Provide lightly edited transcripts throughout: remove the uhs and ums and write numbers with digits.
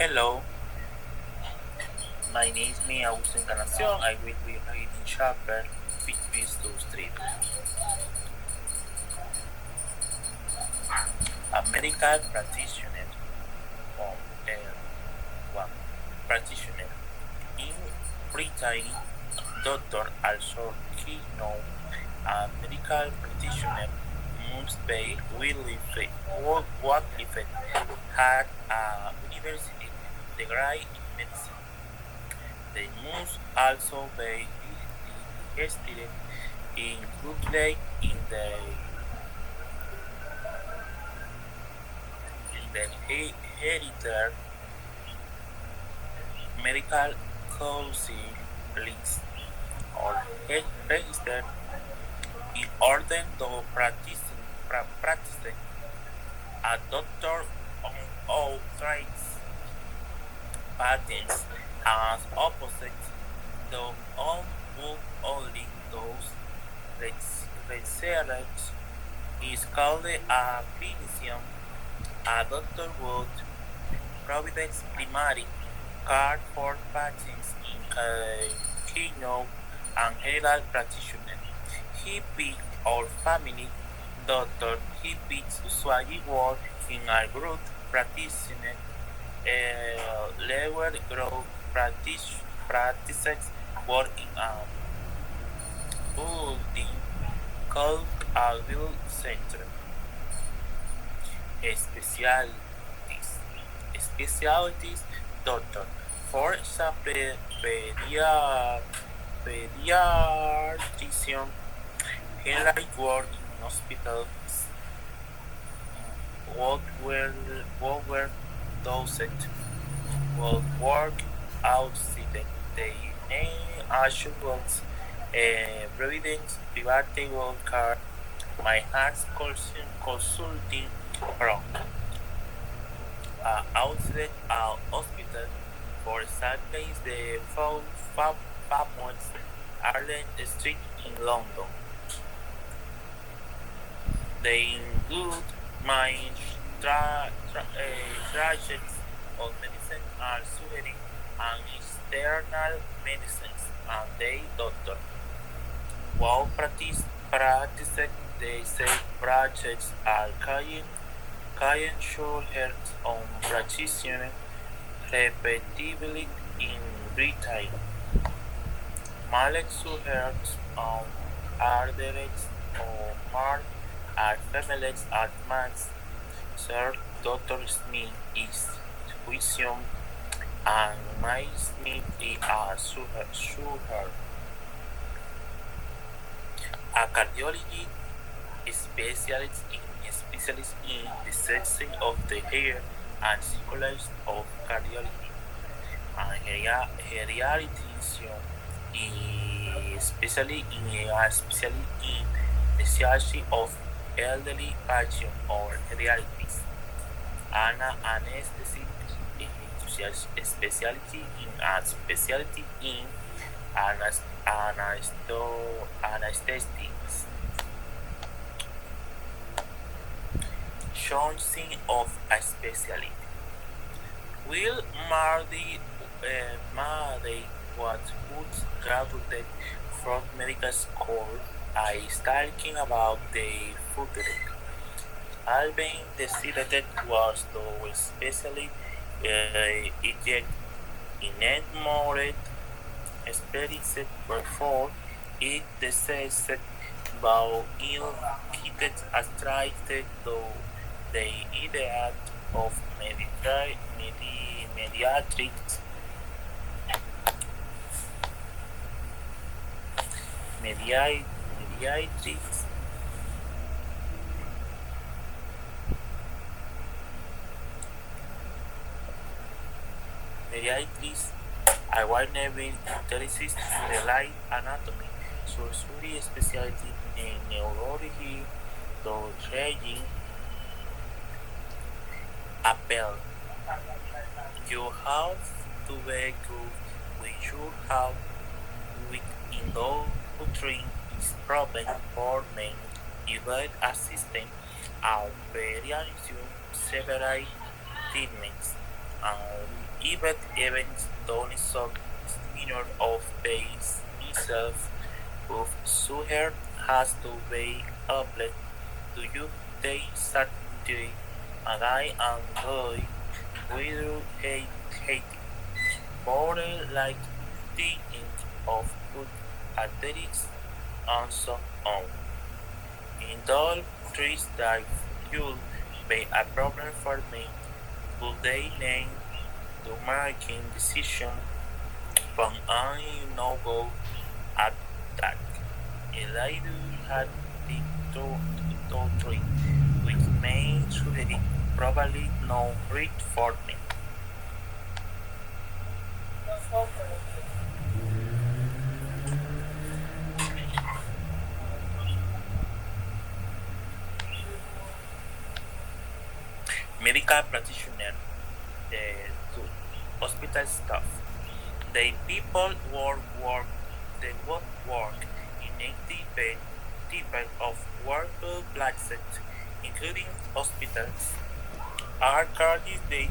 Hello, my name is Augusto Encarnacion. I will be reading chapter between those three. A medical practitioner or one practitioner in Britain, doctor also key known a medical practitioner must be Wycliffe had a university degree in medicine. They must also be registered included in the Heritage Medical Council list or registered in order to practice a doctor on all traits patents as opposite to on book only those research is called a clinician. A doctor would provide primary care for patients in keynote and general practitioner. He picked our family doctor. He picked usually work in a group practitioner level group practices work in a building called a will center. Specialties. Specialties doctor. For example, pediatrician generally work in hospitals, were docent, will work outside the assurance, providence, private work care, my hands consulting from outside a hospital. For example, is the famous Arlen Street in London. They include my trajects of medicine are surgery and external medicines and they doctor. While practicing they say projects are client should heard on practitioner repeatedly in Britain. Malek heard on arteries or mark are families at max. Sir Dr. Smith is tuition and my Smith is a sugar. A cardiology specialist in the section of the hair and psychologist of cardiology and hereditary especially in the surgery of elderly patients or hereditaries. Ana anesthetic specialty in anesthetics. Choosing of a specialty. Will Mardy was graduated from medical school. I talking about the future. Alvin decided was to especially inject in more experience before it decided about ill kitted attracted to the idea of mediatrix mediatrix mediatrix I was never interested in the light anatomy, surgery specialty in neurology, the training appeal. You have to be good when you have with indoctrine is problem for men. Event assistant are very several treatments and even Tony Sock, senior of base himself, who Suher has to be applied to you they certainty, and I am going with hating, more like the end of good athletics and so on. In all trees that could be a problem for me, could they name to making decision when I no go at that. If I do had the three, which may suggest probably no read for me. Medical practitioner, two, hospital staff. The people they work in 80 types of workable places, including hospitals, are currently the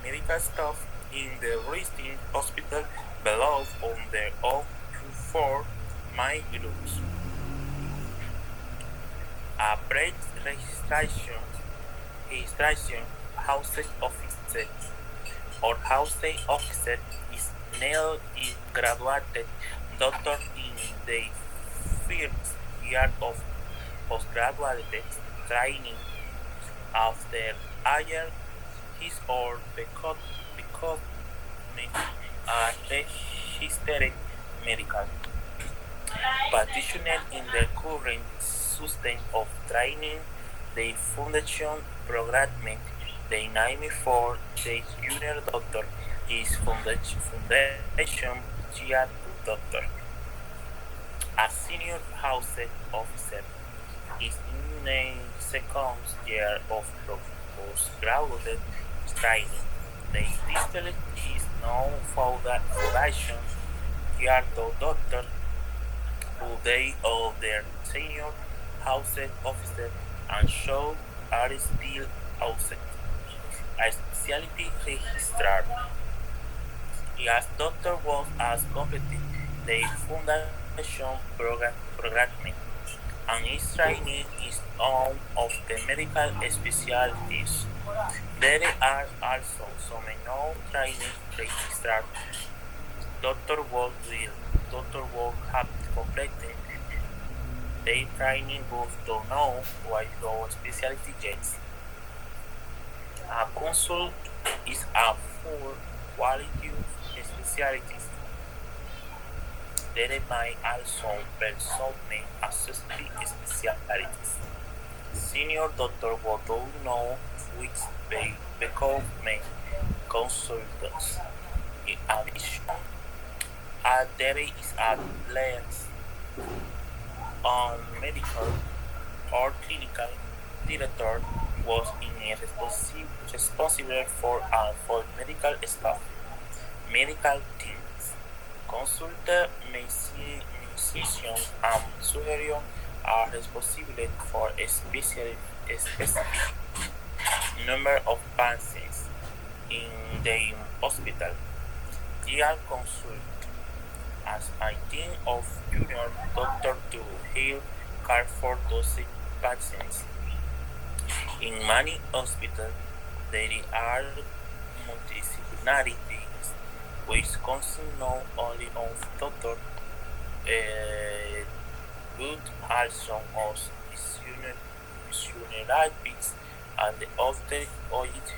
medical staff in the resting hospital below on their own for my groups. A break registration housing officer or housing officer is now a graduated doctor in the first year of postgraduate training after hire his or becoming a registered medical practitioner in the current system of training. The foundation program the name for the junior doctor is foundation year doctor. A senior house officer is in the second year of postgraduate training. The title is now foundation year doctor who they of their senior house officer and show are still absent. A specialty registrar. As Doctor was as completed the foundation program and is training is on of the medical specialties. There are also some non-training registrar. Doctor will have completed their training but don't know what your specialty is. A consult is a full quality specialties. There may also be associate specialties. Senior doctor will don't know which they become main consultants. In addition, there is a lens on medical or clinical director was responsible for medical staff, medical teams, consultant musicians and surgeons are responsible for a specific number of patients in the hospital. They are consulted as a team of junior doctors to help care for those patients. In many hospitals, there are multidisciplinary teams which consist not only of doctors but also of physiotherapists and other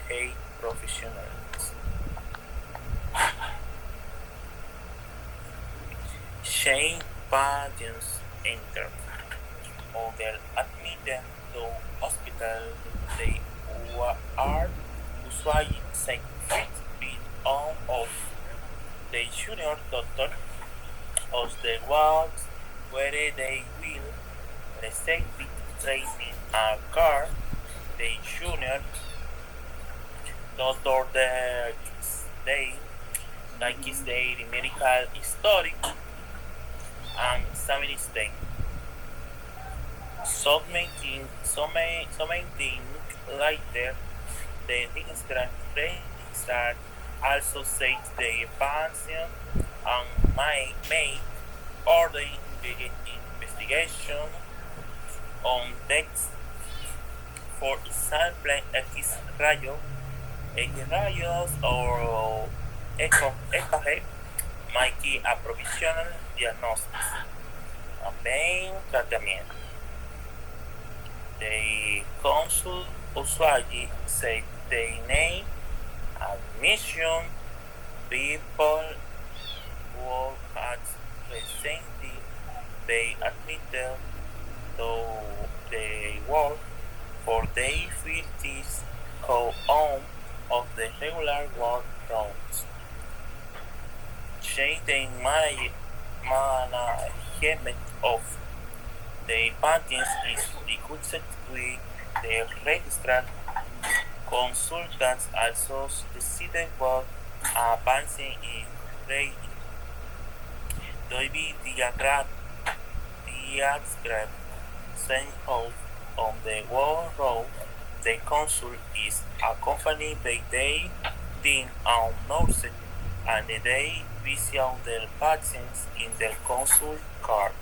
health professionals. Shane patients enter. Other admitted to hospital, they are usually sent with on of the junior doctor of the wards where they will receive training and care. The junior doctor they like is their medical history and examines them. Some things later, the register registrar also said the patient and made order investigation on text, for example, X-rayos or EKG might a provisional diagnosis, a pain tratamiento. The consul usually said they name admission people who had recently been admitted to the work for their first go on of the regular work rounds. Changing management of the patients is discussed with the registrar. Consultants also decided what a patient is ready. Doiby diagram sent out on the wall row. The consul is accompanied by the dean and nurse, and they visit their patients in the consul car.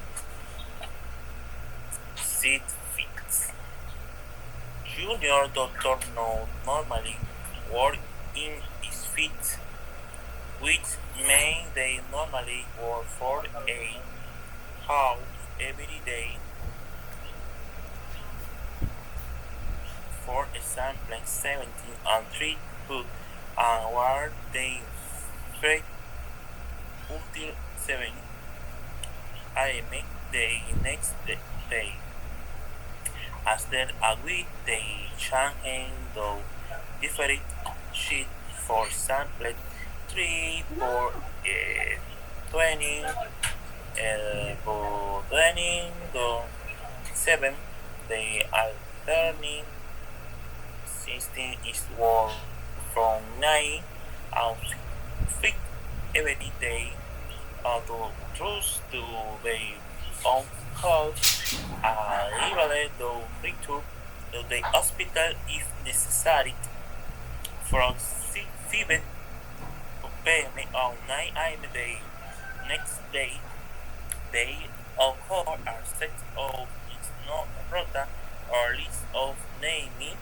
Seat fix. Junior doctor normally work in his feet, which means they normally work for 8 hours every day. For example, 17 and 3 foot and where they fed until 7 a.m. the next day. After a week, they change the different sheet. For example, 3 for 20, 20, 7. They alternating 16 is work from 9 and 5 every day to trust to be on call and able to return to the hospital if necessary. From 6 p.m. on 9 a.m. the next day, they occur are set of its no rota or list of naming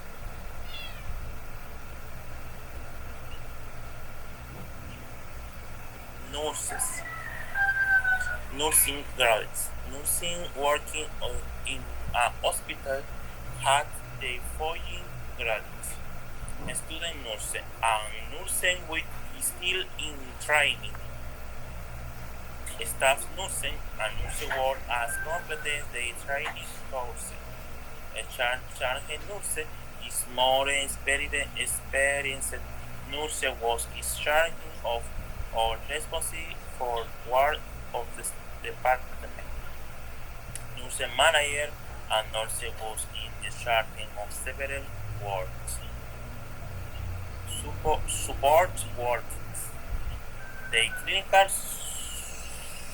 nurses, nursing graduates. Nursing working in a hospital had the following grades: student nurse and nursing with still in training. Staff nursing and nursing work as completed the training course. A charge nurse is more experienced nurse was in charge of or responsible for work of the department. Nurse manager and nurse was in charge of several works. Support workers. The clinical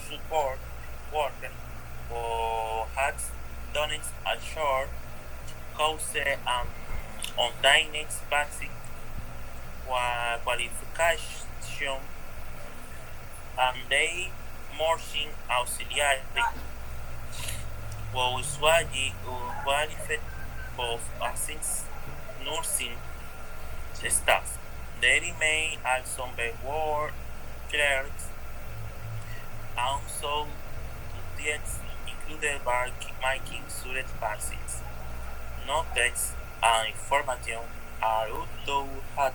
support worker who had done a short course on Dynex basic qualification and they nursing auxiliary was usually qualified for assist nursing staff. They remain also by ward clerks, also duties included by making sure patients. No text and information are to had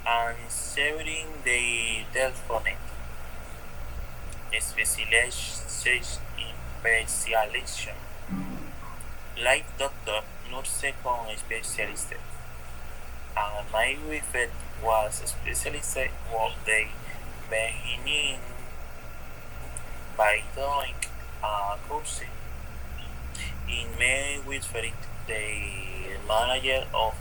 and sharing the telephone. Specialization like doctor, nurse con specialist, and my wife was specialized what they beginning by doing a course in May Whitfield, the manager of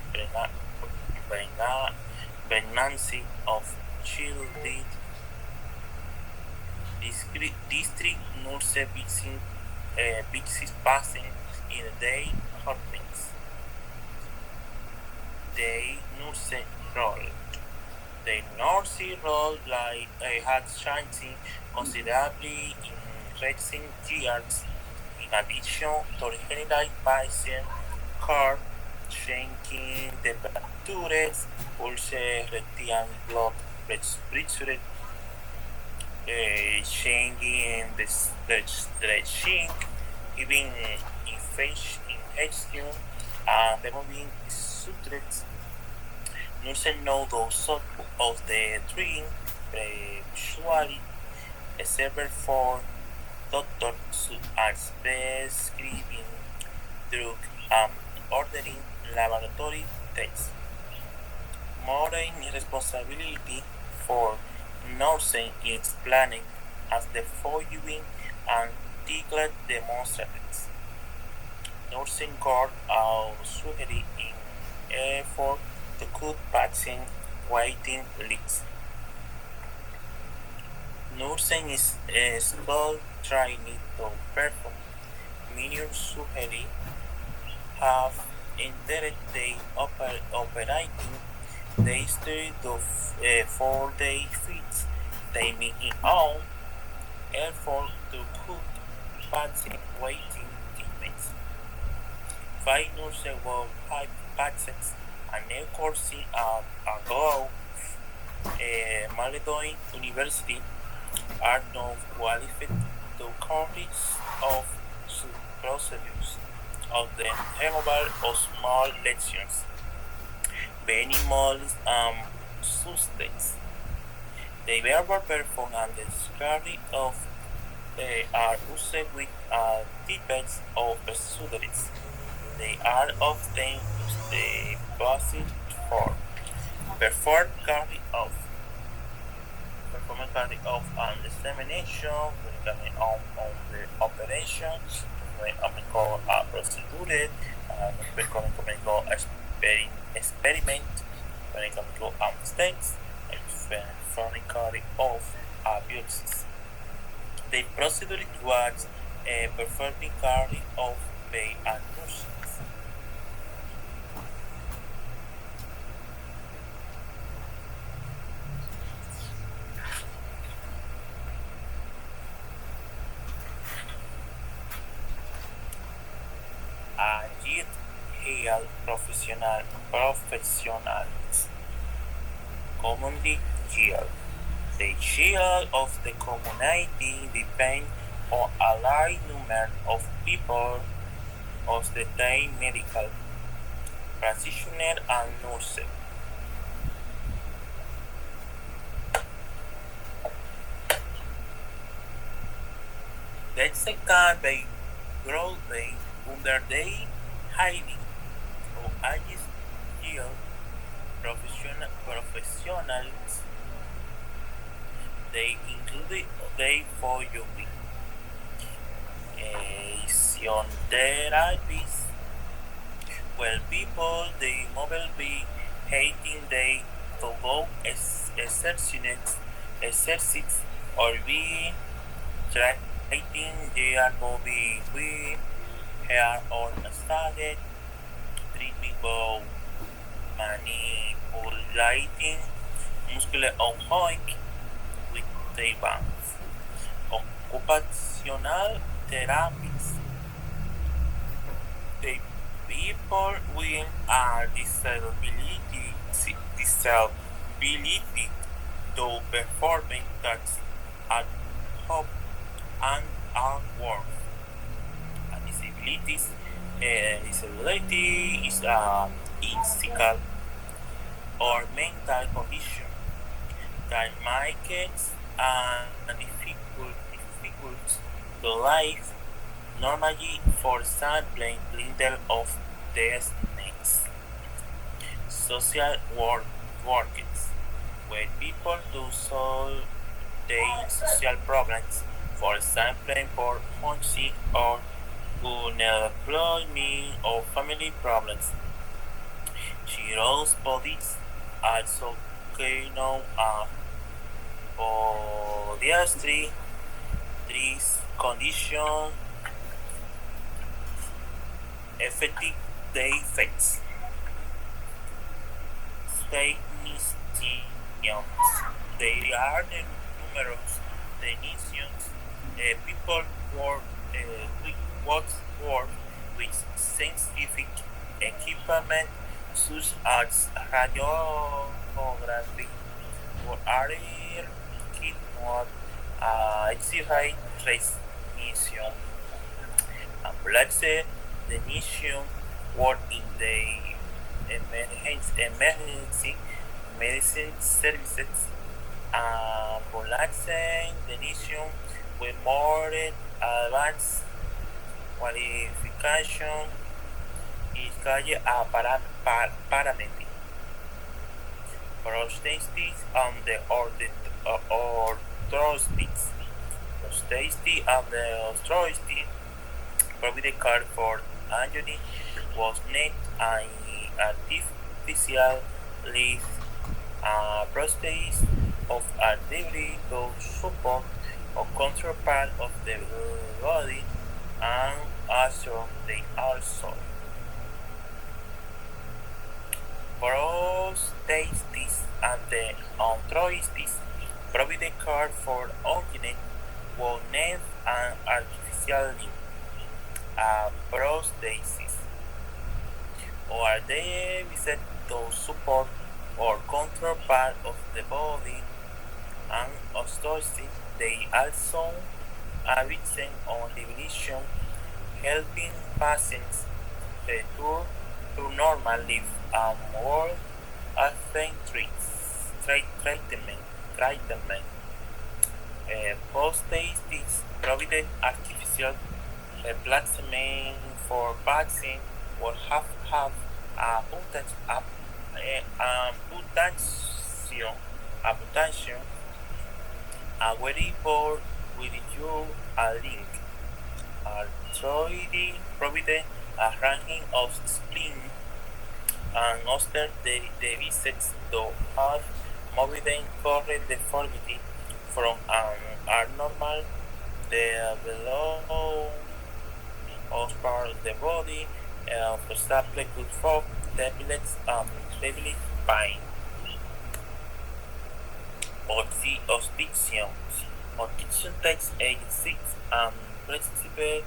pregnancy of children district nurse visits passing in day hospitals. The nurse role. The North Sea role has changed considerably in recent years. In addition to general patient care, changing temperatures, pulse rate and blood pressure, changing the stretching, even infection, and removing sutures. Nurses know those of the drink usually except for doctors as prescribing drug and ordering laboratory tests. Modern responsibility for nursing is planning as the following article demonstrates. Nursing guard are usually in effort to cut patient waiting lists. Nursing is called training to perform minor surgery have entered the operating the history of 4-day feats, timing in own effort to cut patient waiting times. Five nurses were five patients and a course ago Maladon University are now qualified to courses of procedures of the removal of small lesions, animals, and substances. The verbal perform and the discovery of are used with types of procedures. They are often used the basis for perform carry of performance carry of an examination, carry on the operations, when amico procedure, performing amico experiment, when amico mistakes, and performing carry of biopsies. The procedure was performing carry of the nurses. Agit health professionals, commonly health. The health of the community depends on a large number of people of the day medical practitioners and nurses. The second by Broadway under the heading of Agis Health professionals. They include the following: physiotherapists, where people they mobile be hating they to go exercise or be treating their body with hair or massage, treating both manipulating muscular ongoing with the bands. Occupational therapies. The people with a disability to performing tasks at home and at work. A disability is a physical or mental condition that makes it difficult to live normally. For example, blindness of the snakes. Social workers, where people do solve their social problems, for example, for homesick or unemployment or family problems. Chiro's bodies also known as podiatry. This condition affecting the effects. Stay There are numerous technicians, people work, work, work with scientific equipment such as radiography or air kidney, X-ray transmission, ambulance technician work in the emergency medicine services. Ambulance technician with more advanced qualification is called a paramedic. Prosthetics and the orthosticks. Prosthetic and the orthostic provided care for Anthony was named an artificial leg prosthesis of a degree to support a control part of the body and also they also prosthesis and the orthostic provided care for Anthony was named an artificial limb prosthesis, or they visit to support or control part of the body and orthosis. They also advise on liberation, helping patients return to normal life and work after treatment. Prosthesis provided artificial replacement for vaccine will have amputation, a wearable with you a link. Arthroid provided a ranking of spleen and oster devices to have moving correct deformity from an abnormal the below of part of the body, for example, good fog, tablets, heavily pain. Hospitium. Hospitium takes 86 principal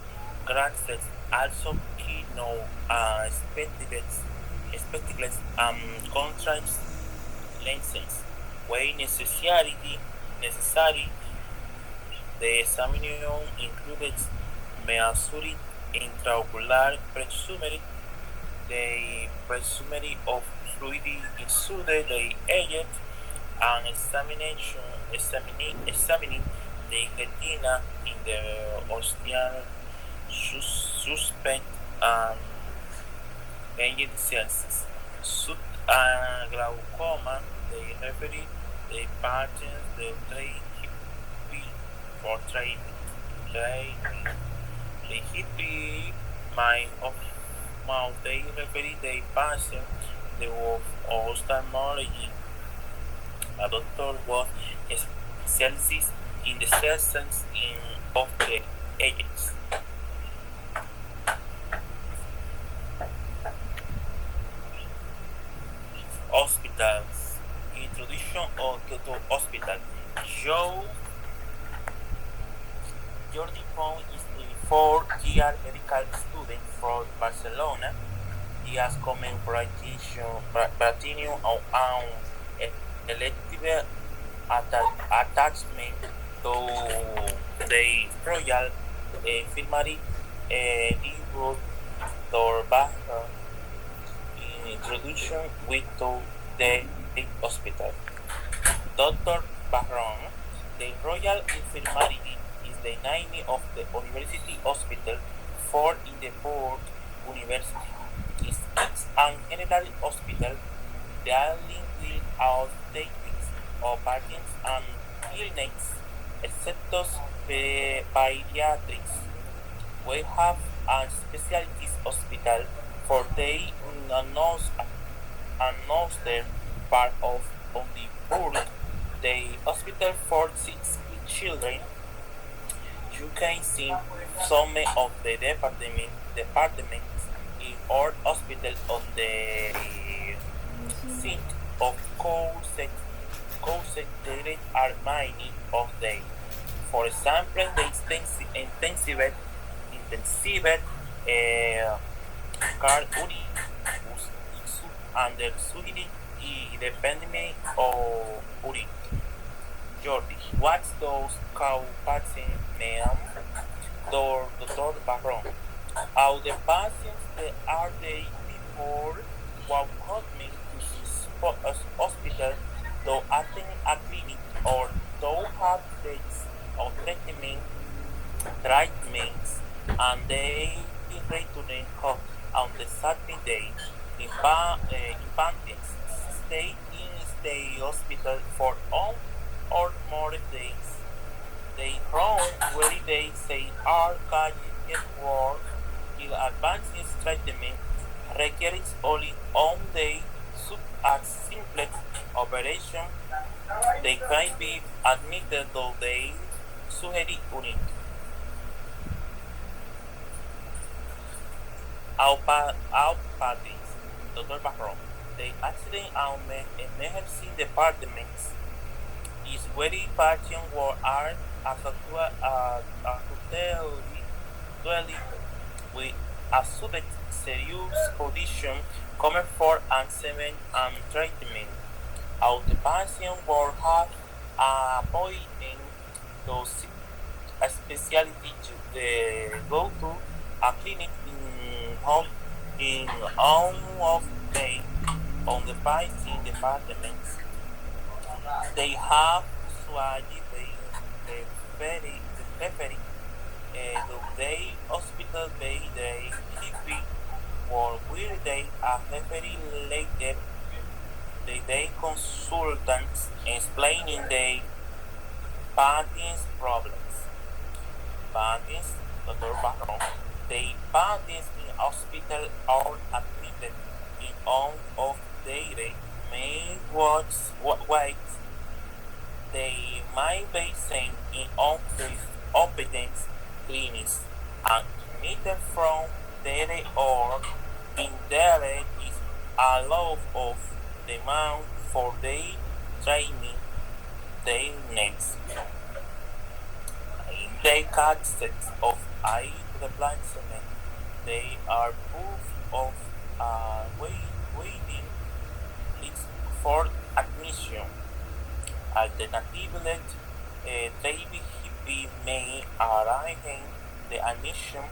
granted also keynote spectacles contrast lenses. Where necessary, the examination includes measuring intraocular pressure, the pressure of fluid inside the eye, and examining the retina in the ostial suspect and eye cells. Sub glaucoma, they refer the patterns the therapy for training. The hippie mind of mouth they refer the patient the of ophthalmology. A doctor was specialist in the science of the ages. Hospitals. Introduction to hospital. Jordi Pons is a four-year medical student from Barcelona. He has commemoration platinum on elective attachment to the Royal Infirmary. He wrote the background introduction with to the hospital. Dr. Barron, the Royal Infirmary is the name of the University Hospital for Edinburgh University. It's an general hospital dealing with aesthetics, operations and illness, except pediatrics. We have a specialties hospital for the northern part of the world. The hospital for sick children. You can see some of the departments in our hospital on the seat of course concentrated are many of them. For example, the intensive car unit is under subsidy independently of unit. Jordi, what's those cow passing name? Doctor Barron. How the patients that are they before what coming to this hospital to attend a clinic or to have days of treatments and they return home on the Saturday day. Infants stay in the hospital for one or more days. They run where they say are get work in advanced treatment requires only one day such as simple operation. They can be admitted to the surgery unit. Outpatients, Dr. Barron. The accident and emergency departments is where patients were are acutely with a sudden serious condition coming for and treatment. How the patient will have a appointment to see a specialty to go to a clinic in on of day on the patient departments. They have swaggy the referee they hospital bay they hippie or where they are referee later they consultants explaining the patient's problems. Patients, Dr. Barron, the patients in hospital are admitted in on of their may wait. They might be sent in office openings clinics and admitted from there or in there is a lot of demand for the training they needs. In the context of eye replacement, they are proof of waiting list for admission. Alternatively, they may arrive in the admission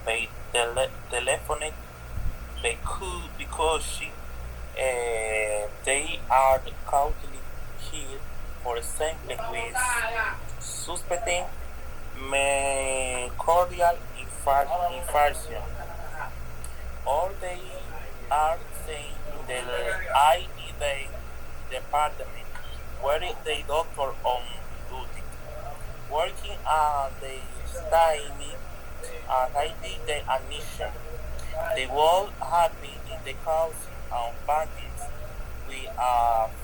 by telephone because they are currently here, for example, with suspecting myocardial infarction, or they are saying in the IED department where the doctor on duty working on the study writing the admission. The world happy in the house on parties with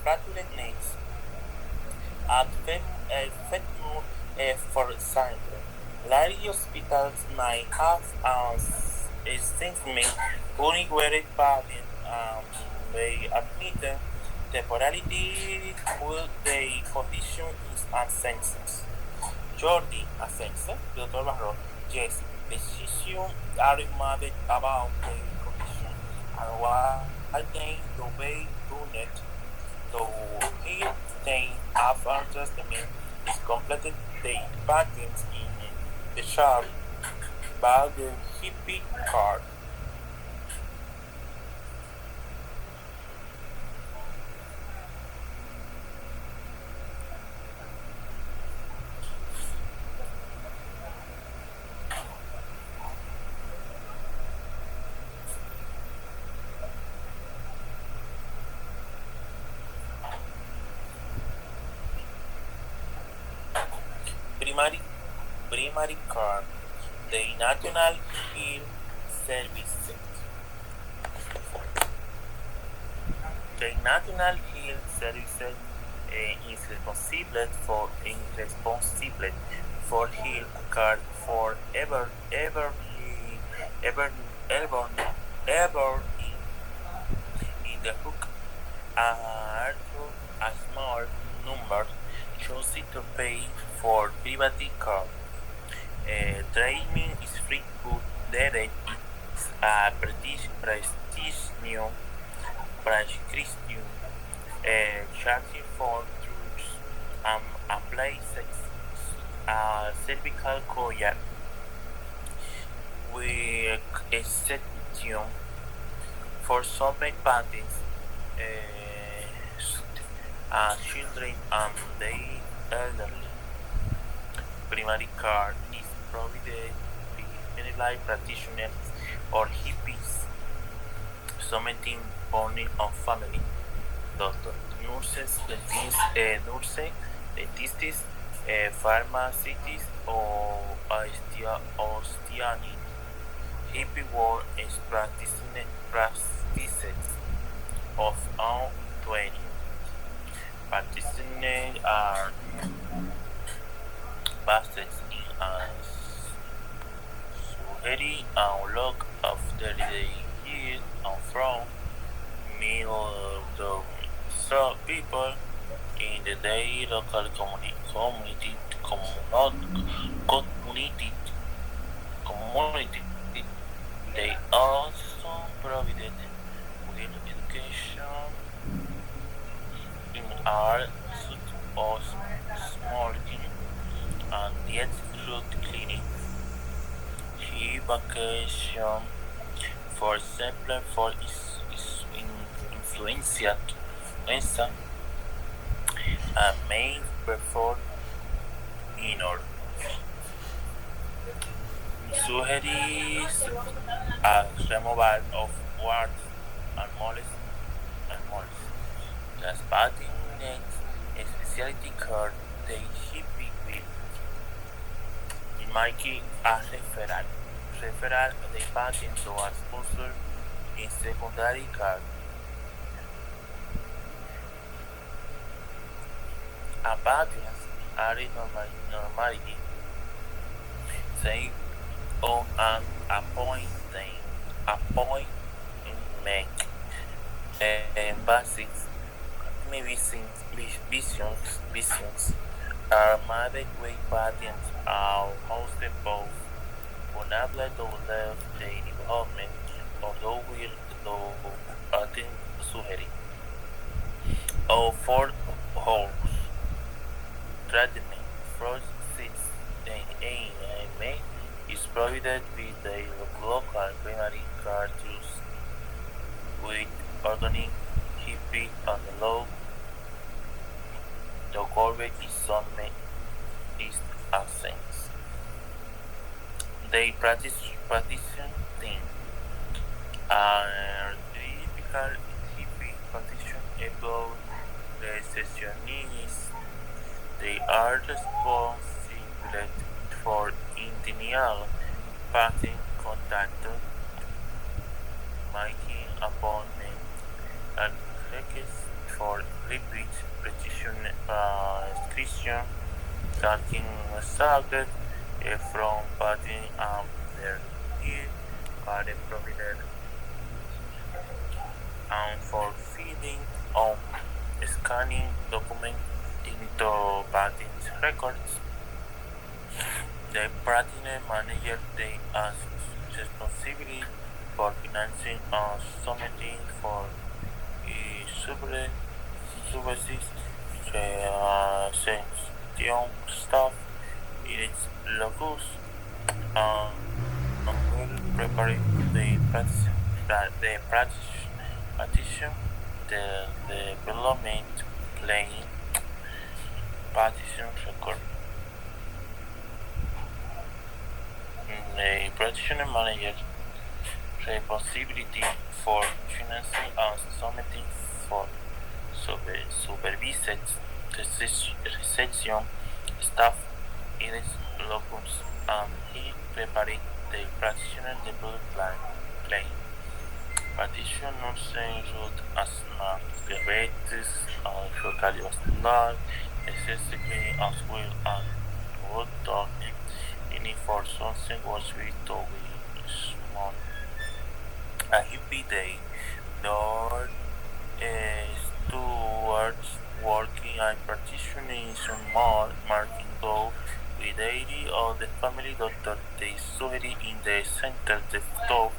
fractured necks at femur, for example. Large hospitals might have extensively unigwered patients they admitted temporarily will the condition is ascensus. Jordi Ascenso, Dr. Barro, yes, decisions are made about the condition and what they to be done to heal the after testament is completed the patents in the shop by the hippie card. Primary primary card, the National Health Service. The National Health Service is responsible for health care for ever, ever, ever in the hook are a small number, choosing to pay for private car. Driving is free, but there is a prescription charging for drugs and places cervical collar with exception for some patents, children and the elderly. Primary care is provided by medical practitioners or hippies, something born on family, doctor, dentists, pharmacists, or osteani. Hippie work is practices of all 20. Practitioners are based in a surgery and look after the years and from middle to some people in the day local community community. They also provided with education in art, such as smoking and yet fruit cleaning. He vacation, for example, for his influenza may perform minor surgeries as removal of warts and moles. Las patients specialty care they hippie will making a referral the patient to a sponsor in secondary care. A patients are in normality, say on an appointment basis. Visions are made with patients are hosted both vulnerable to left the development of the will to patent surgery or for holes. Treatment first six AMA is provided with the local primary care tools with organic hippie and low. The government is on is absence. They practice thing and typical hippie practice about the secessionists. They are responsible for intentional patent contact, making appointments, and requests for repeat prescription taking subject from patent and their need are provided and for feeding on scanning documents into patent records. The patent manager they has responsibility for financing and submitting for services section staff in its locus will prepare the practice the petition the development plan petition record. The practitioner manager responsibility for financing and submitting for supervised reception staff in its locums and he prepared the practitioner development plan. Practitioner nursing route asthma, diabetes, cardiovascular, excessively as well as wood talking. Any for something was with to be small. A hippie day, door is towards working and practitioner definition marking go with daily of the family doctor. They study in the center the stop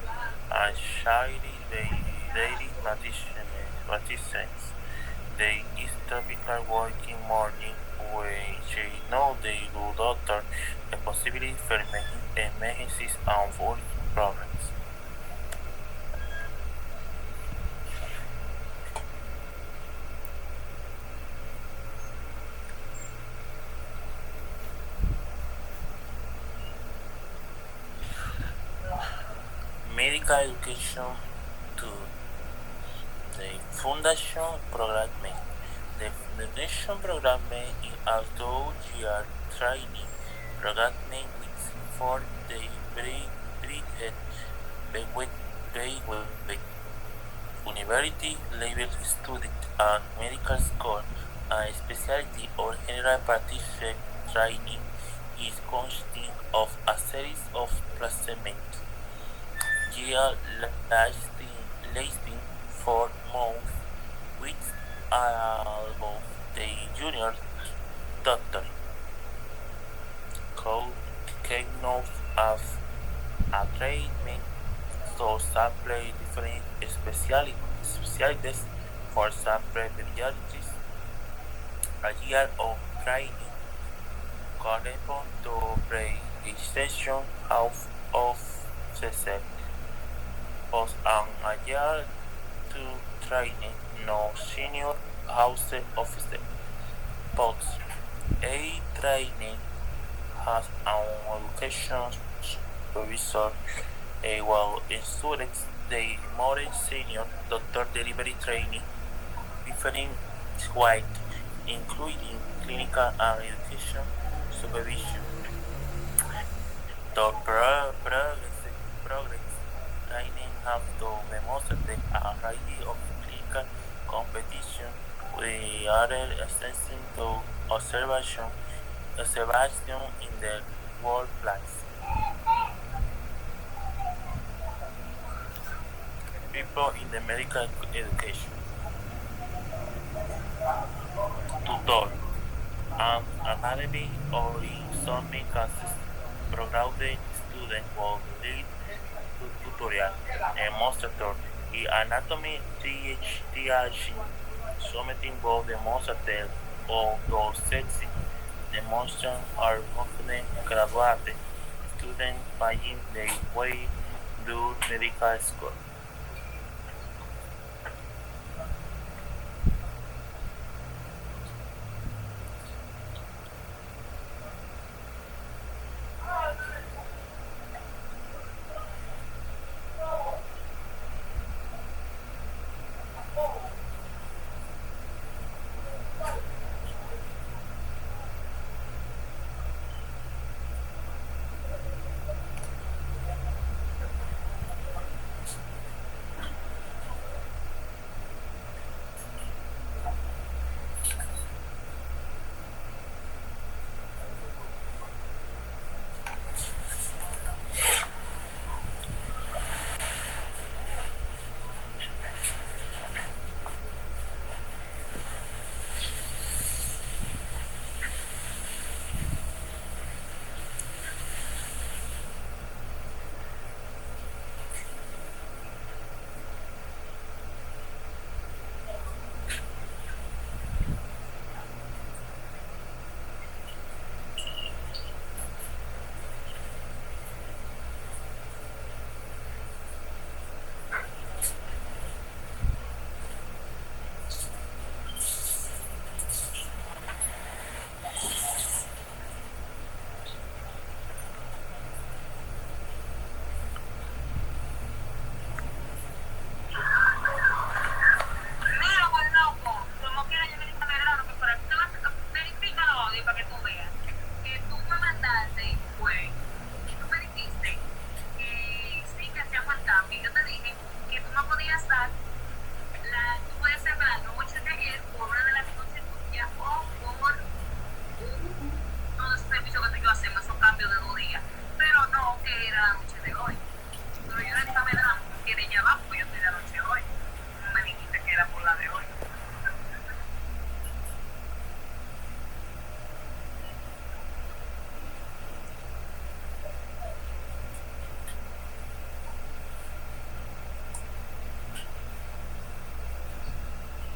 and shiny daily practitioners. They is typical working morning when they know they do doctor the possibility for emergencies and working problems. Medical education to the foundation program. The foundation program is outdoor-year training program which for the Brighton Bay university level student and medical school and specialty or general practitioner training is consisting of a series of placements year lasting 4 months which allow the junior doctor code knows as a treatment so sample different specialties for sample pediatrics. A year of training corresponds to pre-registration of CSEP post and a year to training no senior house officer post. A training has an education supervisor while in students the more senior doctor delivery training different wide including clinical and education supervision. The progress training have to demonstrate a variety of clinical competition with other extension to observation in the workplace. People in the medical education. Tutor. Academy or in some cases, graduate student will lead tutorial and demonstrator in anatomy teaching something will demonstrate or those sexy demonstration are often graduate students finding their way to medical school.